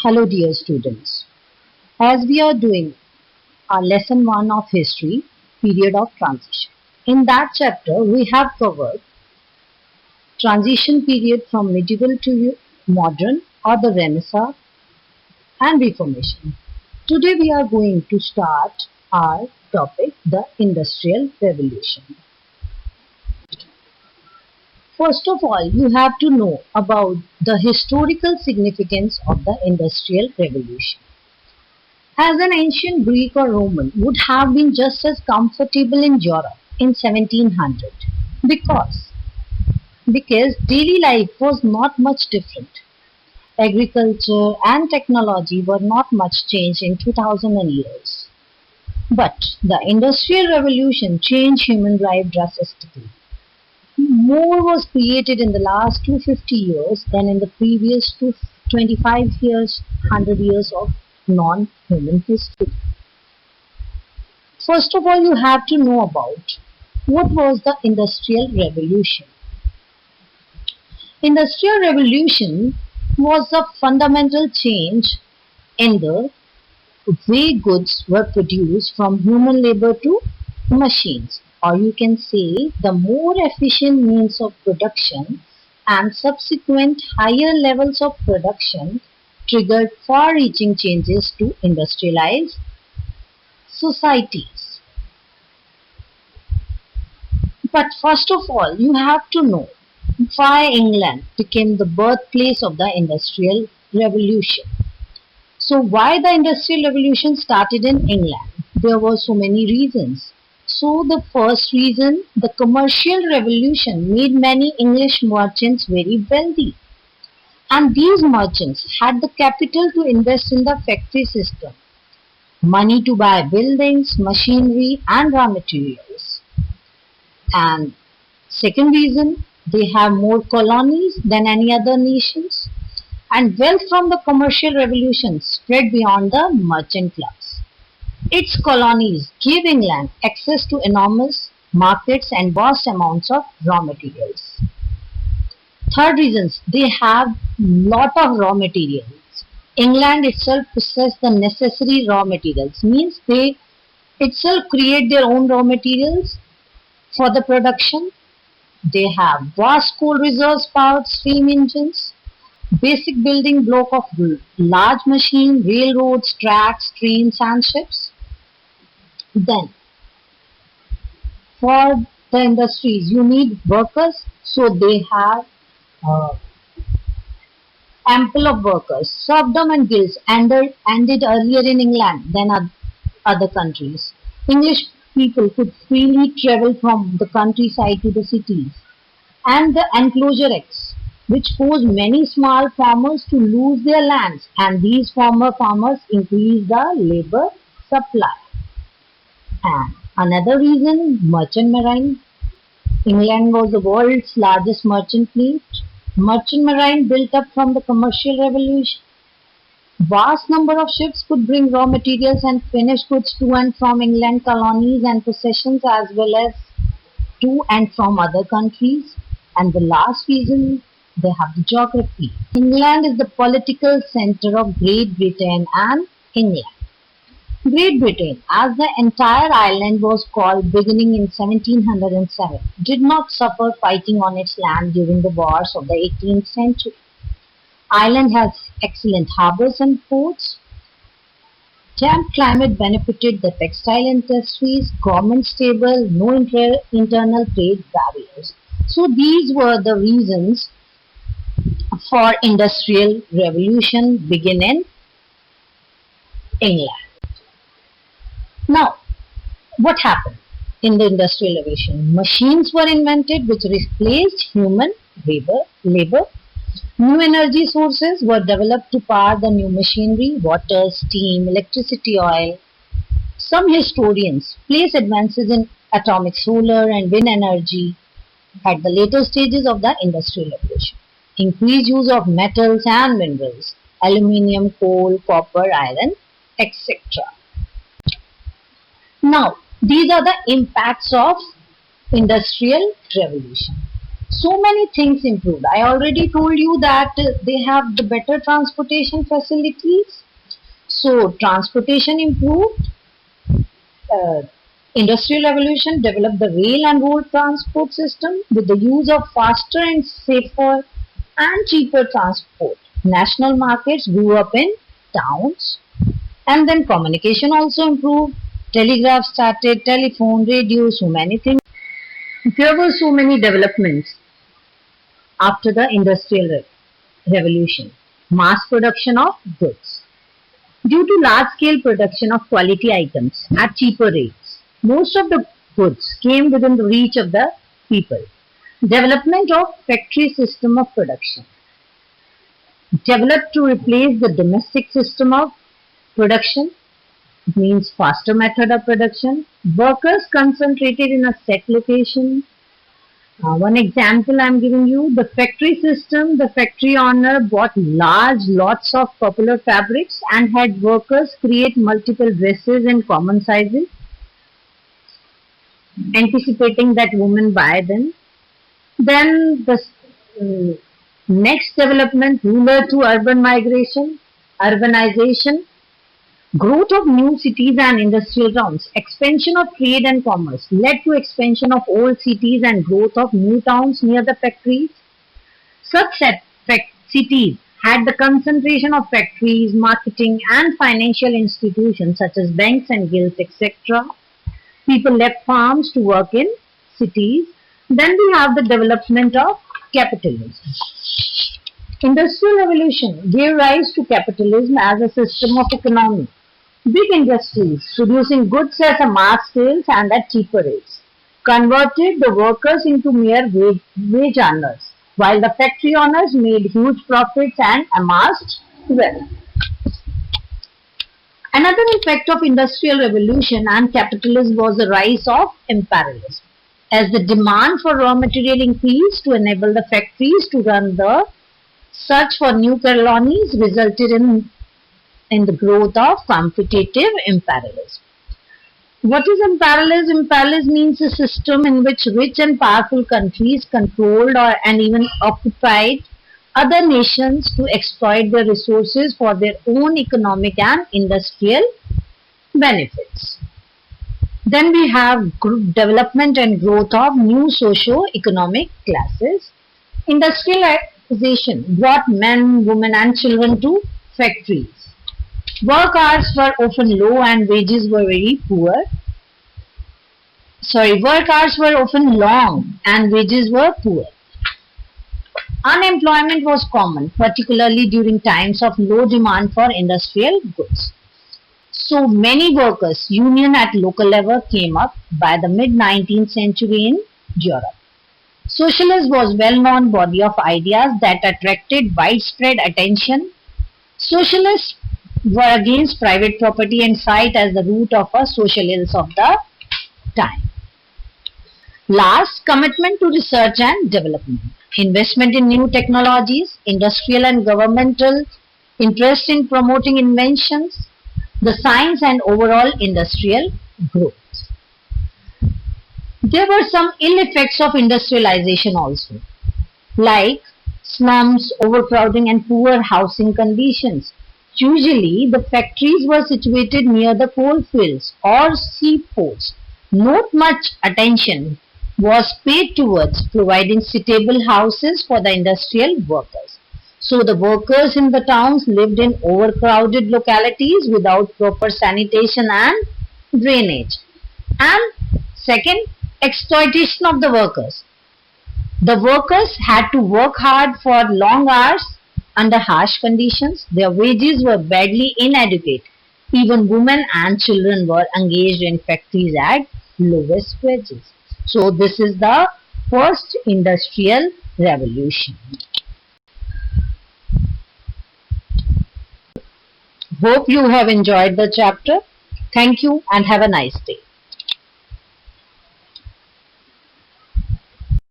Hello dear students. As we are doing our lesson 1 of history, period of transition. In that chapter we have covered transition period from medieval to modern or the Renaissance and Reformation. Today we are going to start our topic, the Industrial Revolution. First of all, you have to know about the historical significance of the Industrial Revolution. As an ancient Greek or Roman would have been just as comfortable in Europe in 1700 because daily life was not much different. Agriculture and technology were not much changed in 2000 years. But the Industrial Revolution changed human life drastically. More was created in the last 250 years than in the previous 25 years, 100 years of non-human history. First of all, you have to know about what was the Industrial Revolution. Industrial Revolution was a fundamental change in the way goods were produced from human labor to machines, or you can say the more efficient means of production and subsequent higher levels of production triggered far-reaching changes to industrialized societies. But first of all, you have to know why England became the birthplace of the Industrial Revolution. So why the Industrial Revolution started in England? There were so many reasons. So the first reason, the commercial revolution made many English merchants very wealthy. And these merchants had the capital to invest in the factory system, money to buy buildings, machinery and raw materials. And second reason, they have more colonies than any other nations, and wealth from the commercial revolution spread beyond the merchant class. Its colonies gave England access to enormous markets and vast amounts of raw materials. Third reasons, they have lot of raw materials. England itself possesses the necessary raw materials, means they itself create their own raw materials for the production. They have vast coal reserves, powered steam engines, basic building block of large machine, railroads, tracks, trains and ships. Then for the industries you need workers, so they have uh, ample of workers. Serfdom and guilds ended earlier in England than other countries. English people could freely travel from the countryside to the cities. And the Enclosure Acts, which caused many small farmers to lose their lands, and these former farmers increased the labor supply. And another reason, merchant marine. England was the world's largest merchant fleet. Merchant marine built up from the commercial revolution. Vast number of ships could bring raw materials and finished goods to and from England colonies and possessions, as well as to and from other countries. And the last reason, they have the geography. England is the political center of Great Britain and England. Great Britain, as the entire island was called beginning in 1707, did not suffer fighting on its land during the wars of the 18th century. Ireland has excellent harbours and ports. Damp climate benefited the textile industries, government stable, no internal trade barriers. So these were the reasons for industrial revolution begin in England. Now, what happened in the industrial revolution? Machines were invented which replaced human labor. New energy sources were developed to power the new machinery, water, steam, electricity, oil. Some historians place advances in atomic, solar and wind energy at the later stages of the industrial revolution. Increased use of metals and minerals, aluminium, coal, copper, iron, etc. Now, these are the impacts of industrial revolution. So many things improved. I already told you that they have the better transportation facilities. So transportation improved. uh, Industrial Revolution developed the rail and road transport system with the use of faster and safer and cheaper transport. National markets grew up in towns, and then communication also improved. Telegraph started, telephone, radio, so many things. There were so many developments after the Revolution. Mass production of goods. Due to large-scale production of quality items at cheaper rates, most of the goods came within the reach of the people. Development of factory system of production. Developed to replace the domestic system of production. It means faster method of production. Workers concentrated in a set location. One example I'm giving you, the factory system, the factory owner bought large lots of popular fabrics and had workers create multiple dresses in common sizes, anticipating that women buy them. Then the next development, rural to urban migration, urbanization, growth of new cities and industrial towns, expansion of trade and commerce led to expansion of old cities and growth of new towns near the factories. Such cities had the concentration of factories, marketing and financial institutions such as banks and guilds, etc. People left farms to work in cities. Then we have the development of capitalism. Industrial Revolution gave rise to capitalism as a system of economy. Big industries producing goods at a mass scale and at cheaper rates converted the workers into mere wage earners, while the factory owners made huge profits and amassed wealth. Another effect of Industrial Revolution and capitalism was the rise of imperialism. As the demand for raw material increased to enable the factories to run, the search for new colonies resulted in the growth of competitive imperialism. What is imperialism? Imperialism means a system in which rich and powerful countries controlled and even occupied other nations to exploit their resources for their own economic and industrial benefits. Then we have development and growth of new socio-economic classes. Industrialization brought men, women and children to factories. Work hours were often low and wages were very poor. Work hours were often long and wages were poor. Unemployment was common, particularly during times of low demand for industrial goods. So many workers' union at local level came up by the mid-19th century in Europe. Socialism was a well-known body of ideas that attracted widespread attention. Socialists were against private property and sight as the root of a social ills of the time. Last, commitment to research and development. Investment in new technologies, industrial and governmental interest in promoting inventions, the science and overall industrial growth. There were some ill effects of industrialization also, like slums, overcrowding and poor housing conditions. Usually, the factories were situated near the coal fields or seaports. Not much attention was paid towards providing suitable houses for the industrial workers. So the workers in the towns lived in overcrowded localities without proper sanitation and drainage. And second, exploitation of the workers. The workers had to work hard for long hours under harsh conditions. Their wages were badly inadequate. Even women and children were engaged in factories at lowest wages. So this is the first industrial revolution. Hope you have enjoyed the chapter. Thank you and have a nice day.